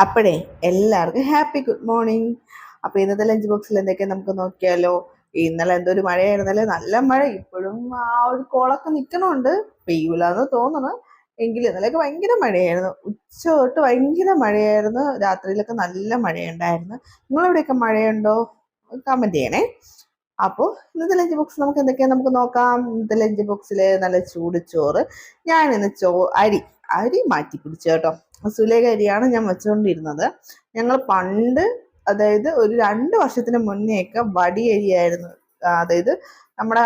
അപ്പോഴേ എല്ലാവർക്കും happy good morning. അപ്പോൾ ഇന്നത്തെ ലഞ്ച് ബോക്സിൽ എന്തൊക്കെ നമുക്ക് നോക്കിയാലോ. ഇന്നലെ എന്തൊരു മഴയായിരുന്നല്ലേ, നല്ല മഴ. ഇപ്പോഴും ആ ഒരു കോളൊക്കെ നിൽക്കണുണ്ട്, പെയ്യൂലെന്ന് തോന്നുന്നു. എങ്കിലും ഇന്നലെയൊക്കെ ഭയങ്കര മഴയായിരുന്നു, ഉച്ച തൊട്ട് ഭയങ്കര മഴയായിരുന്നു. രാത്രിയിലൊക്കെ നല്ല മഴയുണ്ടായിരുന്നു. നിങ്ങളെവിടെയൊക്കെ മഴയുണ്ടോ? കമൻറ്റ് ചെയ്യണേ. അപ്പോൾ ഇന്നത്തെ ലഞ്ച് ബോക്സ് നമുക്ക് എന്തൊക്കെയാണ് നമുക്ക് നോക്കാം. ഇന്നത്തെ ലഞ്ച് ബോക്സിൽ നല്ല ചൂട് ചോറ്. ഞാൻ ഇന്ന് അരി മാറ്റി പിടിച്ചു കേട്ടോ. സുലേഖ അരിയാണ് ഞാൻ വെച്ചുകൊണ്ടിരുന്നത്. ഞങ്ങൾ പണ്ട്, അതായത് ഒരു 2 വർഷത്തിന് മുന്നേയൊക്കെ വടി അരിയായിരുന്നു. അതായത് നമ്മുടെ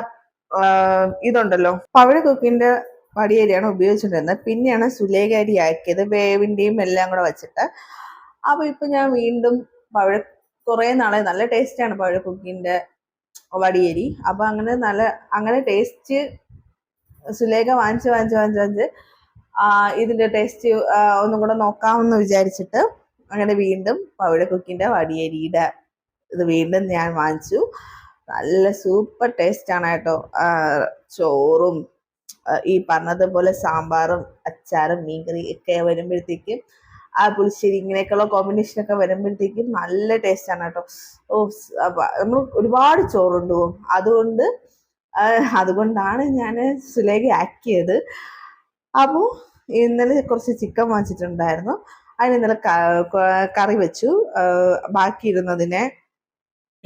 ഇതുണ്ടല്ലോ, പവിഴ കുക്കിന്റെ വടി അരിയാണ് ഉപയോഗിച്ചുകൊണ്ടിരുന്നത്. പിന്നെയാണ് സുലേഖ അരി ആക്കിയത്, വേവിന്റെയും എല്ലാം കൂടെ വെച്ചിട്ട്. അപ്പൊ ഇപ്പൊ ഞാൻ വീണ്ടും പവിഴ, കുറെ നാളെ നല്ല ടേസ്റ്റാണ് പവിഴ കുക്കിന്റെ വടിയരി. അപ്പൊ അങ്ങനെ ടേസ്റ്റ് സുലേഖ വാങ്ങിച്ച് ഇതിന്റെ ടേസ്റ്റ് ഒന്നും കൂടെ നോക്കാമെന്ന് വിചാരിച്ചിട്ട് അങ്ങനെ വീണ്ടും പവിഴ കുക്കിന്റെ വടിയരിയുടെ ഇത് വീണ്ടും ഞാൻ വാങ്ങിച്ചു. നല്ല സൂപ്പർ ടേസ്റ്റ് ആണ് കേട്ടോ. ചോറും ഈ പറഞ്ഞതുപോലെ സാമ്പാറും അച്ചാറും മീൻകറി ഒക്കെ വരുമ്പോഴത്തേക്കും, ആ പുളിശ്ശേരി ഇങ്ങനെയൊക്കെയുള്ള കോമ്പിനേഷനൊക്കെ വരുമ്പോഴത്തേക്കും നല്ല ടേസ്റ്റാണ് കേട്ടോ. നമ്മൾ ഒരുപാട് ചോറുണ്ട് പോകും. അതുകൊണ്ടാണ് ഞാൻ സുലേഖ ആക്കിയത്. അപ്പോൾ ഇന്നലെ കുറച്ച് ചിക്കൻ വാങ്ങിച്ചിട്ടുണ്ടായിരുന്നു. അതിന് ഇന്നലെ കറി വെച്ചു. ബാക്കി ഇരുന്നതിനെ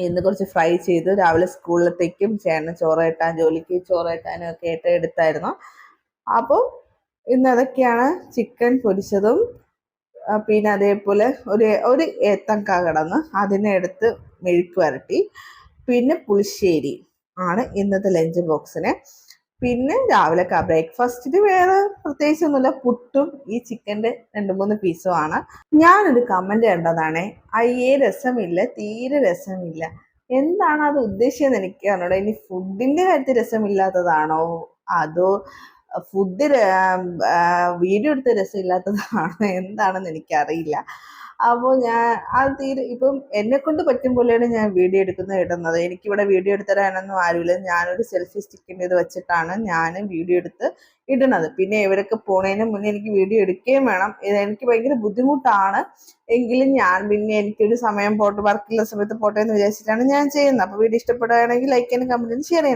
ഇന്ന് കുറച്ച് ഫ്രൈ ചെയ്ത് രാവിലെ സ്കൂളിലത്തേക്കും ചേട്ടന് ജോലിക്ക് ചോറ് കെട്ടാനും ഒക്കെ ആയിട്ട് എടുത്തായിരുന്നു. അപ്പോൾ ഇന്ന് അതൊക്കെയാണ്. ചിക്കൻ പൊരിച്ചതും പിന്നെ അതേപോലെ ഒരു ഏത്തങ്ക കിടന്ന് അതിനെ എടുത്ത് മെഴുക്ക് വരട്ടി, പിന്നെ പുളിശ്ശേരി ആണ് ഇന്നത്തെ ലഞ്ച് ബോക്സിന്. പിന്നെ രാവിലെ ബ്രേക്ക്ഫാസ്റ്റിന് വേറെ പ്രത്യേകിച്ചൊന്നുമില്ല, പുട്ടും ഈ ചിക്കൻ്റെ 2-3 പീസുമാണ്. ഞാനൊരു കമന്റ് കണ്ടതാണേ, അയ്യേ രസമില്ല, തീരെ രസമില്ല. എന്താണ് അത് ഉദ്ദേശിച്ചതെന്ന് എനിക്ക് അറിഞ്ഞൂടാ. ഇനി ഫുഡിന്റെ കാര്യത്തിൽ രസമില്ലാത്തതാണോ, അതോ ഫുഡ് വീഡിയോ എടുത്ത രസമില്ലാത്തതാണോ, എന്താണെന്ന് എനിക്കറിയില്ല. അപ്പോൾ ഞാൻ ഇപ്പം എന്നെ കൊണ്ട് പറ്റും പോലെയാണ് ഞാൻ വീഡിയോ ഇടുന്നത്. എനിക്കിവിടെ വീഡിയോ എടുത്ത് തരാനൊന്നും ആരുമില്ല. ഞാനൊരു സെൽഫി സ്റ്റിക്കിൻ്റെ ഇത് വെച്ചിട്ടാണ് ഞാൻ വീഡിയോ എടുത്ത് ഇടുന്നത്. പിന്നെ ഇവരൊക്കെ പോണതിന് മുന്നേ എനിക്ക് വീഡിയോ എടുക്കുകയും വേണം. എനിക്ക് ഭയങ്കര ബുദ്ധിമുട്ടാണ്. എങ്കിലും എനിക്കൊരു സമയം വർക്കുള്ള സമയത്ത് പോട്ടെ എന്ന് വിചാരിച്ചിട്ടാണ് ഞാൻ ചെയ്യുന്നത്. അപ്പോൾ വീഡിയോ ഇഷ്ടപ്പെടുകയാണെങ്കിൽ ലൈക്ക് ചെയ്യാനും കമൻറ്റ് ചെയ്യാനും ഷെയർ ചെയ്യണം.